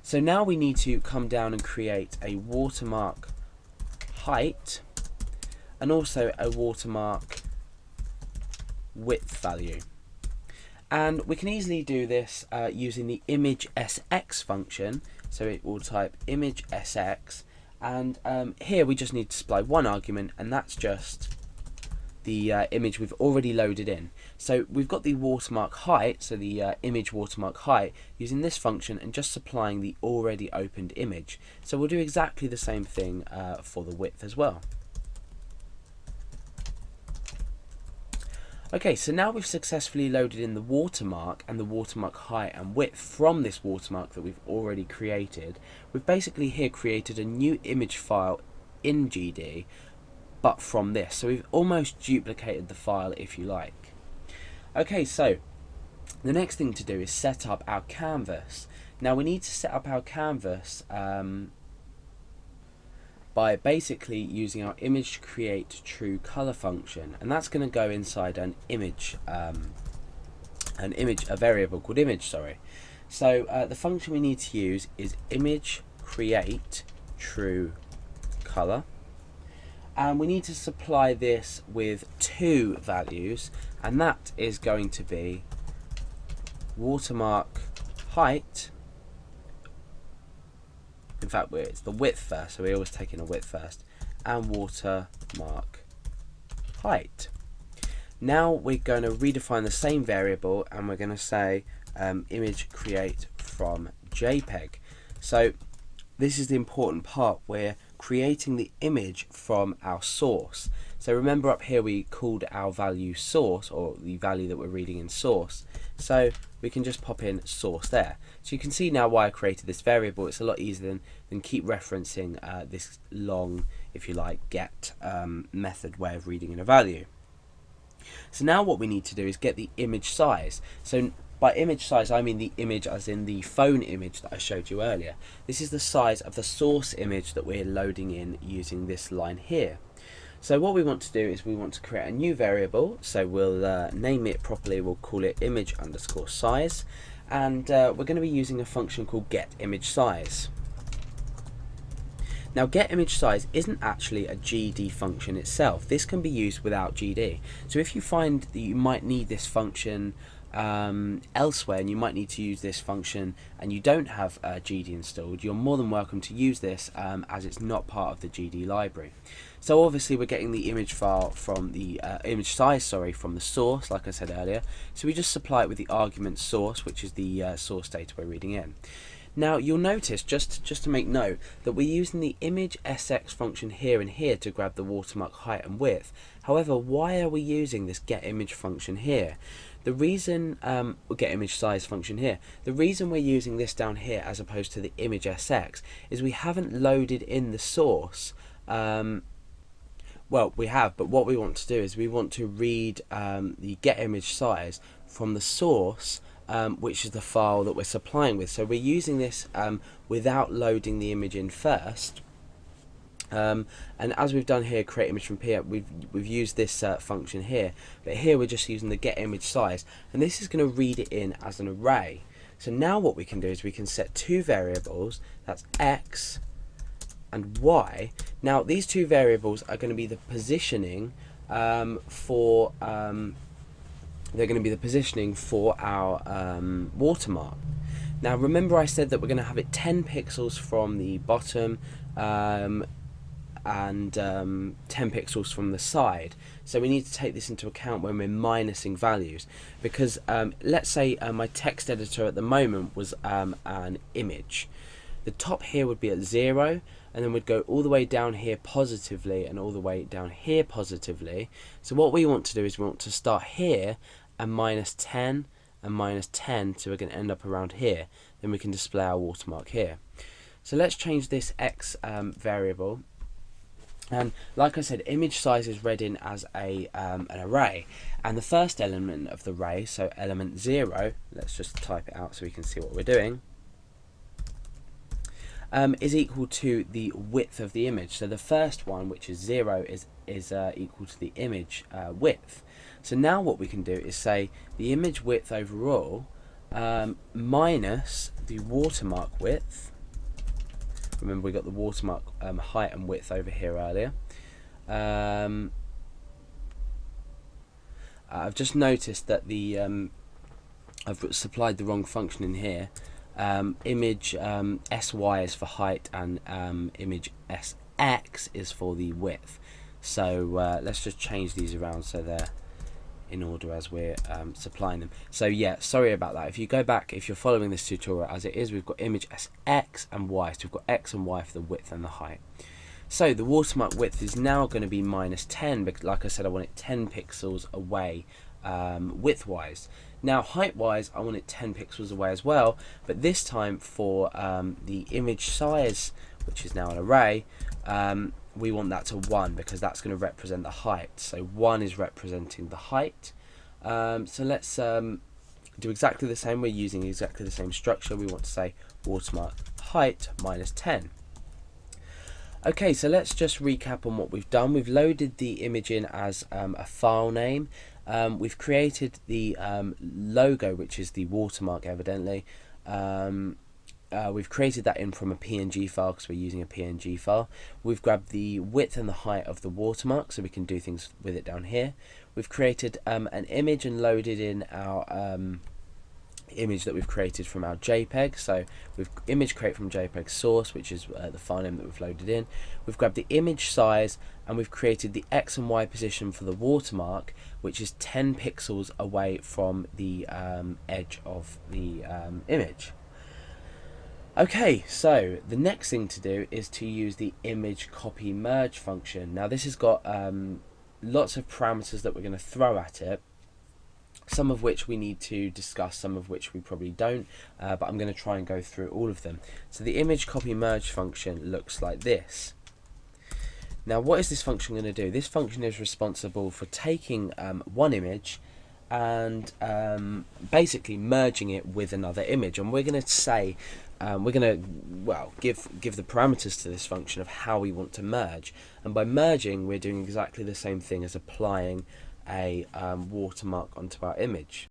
So now we need to come down and create a watermark height and also a watermark width value. And we can easily do this using the image sx function. So it will type image sx, and here we just need to supply one argument, and that's just the image we've already loaded in. So we've got the watermark height, so the image watermark height, using this function and just supplying the already opened image. So we'll do exactly the same thing for the width as well. Okay, so now we've successfully loaded in the watermark and the watermark height and width from this watermark that we've already created. We've basically here created a new image file in GD, but from this. So we've almost duplicated the file, if you like. Okay, so the next thing to do is set up our canvas. Now we need to set up our canvas by basically using our image create true color function, and that's going to go inside a variable called image. So the function we need to use is image create true color, and we need to supply this with two values, and that is going to be watermark height. In fact, it's the width first, so we always take in a width first, and watermark height. Now we're going to redefine the same variable, and we're going to say image create from JPEG. So this is the important part. We're creating the image from our source. So remember up here we called our value source, or the value that we're reading in source. So we can just pop in source there. So you can see now why I created this variable. It's a lot easier than keep referencing this long, if you like, get method way of reading in a value. So now what we need to do is get the image size. So by image size I mean the image as in the phone image that I showed you earlier. This is the size of the source image that we're loading in using this line here. So what we want to do is we want to create a new variable. So we'll name it properly. We'll call it image underscore size, and we're going to be using a function called getImageSize. Now getImageSize isn't actually a GD function itself. This can be used without GD. So if you find that you might need this function elsewhere, and you might need to use this function and you don't have GD installed, you're more than welcome to use this as it's not part of the GD library. So obviously we're getting the image file from the image size, from the source, like I said earlier. So we just supply it with the argument source, which is the source data we're reading in. Now you'll notice, just to make note, that we're using the image sx function here and here to grab the watermark height and width. However, why are we using this getImage function here? The reason, getImageSize function here, the reason we're using this down here as opposed to the image sx is we haven't loaded in the source. Well, we have, but what we want to do is we want to read the getImageSize from the source, which is the file that we're supplying with. So we're using this without loading the image in first. And as we've done here, create image from here, we've used this function here, but here we're just using the getImageSize, and this is going to read it in as an array. So now what we can do is we can set two variables, that's x and y. Now these two variables are going to be the positioning for our watermark. Now remember I said that we're going to have it 10 pixels from the bottom and 10 pixels from the side. So we need to take this into account when we're minusing values, because let's say my text editor at the moment was an image. The top here would be at 0, and then we'd go all the way down here positively and all the way down here positively. So what we want to do is we want to start here and minus 10 and minus 10, so we're going to end up around here. Then we can display our watermark here. So let's change this x variable, and like I said, image size is read in as an array, and the first element of the array, so element 0, let's just type it out so we can see what we're doing, is equal to the width of the image. So the first one, which is 0, is equal to the image width. So now what we can do is say the image width overall minus the watermark width Remember, we got the watermark height and width over here earlier. I've just noticed that the I've supplied the wrong function in here. Image sy is for height, and image sx is for the width. So let's just change these around so they're in order as we're supplying them. So yeah, sorry about that. If you go back, if you're following this tutorial as it is, we've got image sx and y. So we've got x and y for the width and the height. So the watermark width is now going to be -10, because like I said, I want it 10 pixels away width-wise. Now height-wise, I want it 10 pixels away as well, but this time for the image size, which is now an array, we want that to 1, because that's going to represent the height. So 1 is representing the height. So let's do exactly the same. We're using exactly the same structure. We want to say watermark height -10. Okay, so let's just recap on what we've done. We've loaded the image in as a file name. We've created the logo, which is the watermark, evidently. We've created that in from a PNG file, because we're using a PNG file. We've grabbed the width and the height of the watermark, so we can do things with it down here. We've created an image and loaded in our image that we've created from our JPEG. So we've image create from JPEG source, which is the file name that we've loaded in. We've grabbed the image size, and we've created the X and Y position for the watermark, which is 10 pixels away from the edge of the image. Okay, so the next thing to do is to use the image copy merge function. Now this has got lots of parameters that we're going to throw at it, some of which we need to discuss, some of which we probably don't, but I'm going to try and go through all of them. So the image copy merge function looks like this. Now what is this function going to do? This function is responsible for taking one image and basically merging it with another image, and we're going to say we're going to, well, give the parameters to this function of how we want to merge, and by merging we're doing exactly the same thing as applying a watermark onto our image.